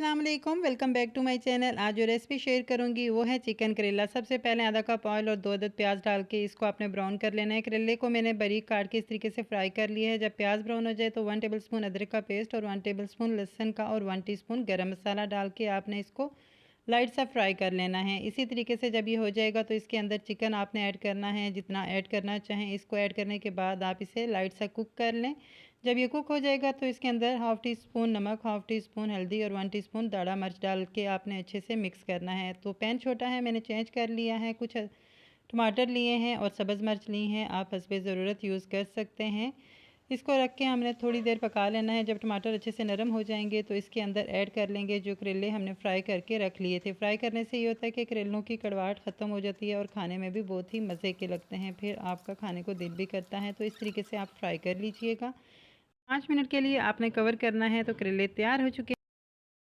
अस्सलाम वालेकुम, welcome back to my channel. आज जो रेसिपी शेयर करूंगी वो है चिकन करेला। सबसे पहले आधा कप ऑयल और 2 अदद प्याज डाल के इसको आपने ब्राउन कर लेना है। करेले को मैंने बारीक काट के इस तरीके से फ्राई कर लिया है। जब प्याज ब्राउन हो जाए तो 1 टेबलस्पून अदरक का पेस्ट और 1 टेबलस्पून लहसुन का और 1 टीस्पून गरम मसाला डाल के आपने इसको लाइट सा फ्राई कर लेना है। इसी तरीके से जब ये हो जाएगा तो इसके अंदर चिकन आपने ऐड करना है, जितना ऐड करना चाहें। इसको ऐड करने के बाद आप इसे लाइट सा कुक कर लें। जब ये कुक हो जाएगा तो इसके अंदर हाफ़ टी स्पून नमक, हाफ़ टी स्पून हल्दी और 1 टीस्पून दाढ़ा मिर्च डाल के आपने अच्छे से मिक्स करना है। तो पैन छोटा है, मैंने चेंज कर लिया है। कुछ टमाटर लिए हैं और सब्ज़ मिर्च ली हैं, आप हस्बे ज़रूरत यूज़ कर सकते हैं। इसको रख के हमने थोड़ी देर पका लेना है। जब टमाटर अच्छे से नरम हो जाएंगे तो इसके अंदर ऐड कर लेंगे जो करेले हमने फ्राई करके रख लिए थे। फ्राई करने से ये होता है कि करेलों की कड़वाहट ख़त्म हो जाती है और खाने में भी बहुत ही मज़े के लगते हैं, फिर आपका खाने को दिल भी करता है। तो इस तरीके से आप फ्राई कर लीजिएगा। 5 मिनट के लिए आपने कवर करना है। तो करेले तैयार हो चुके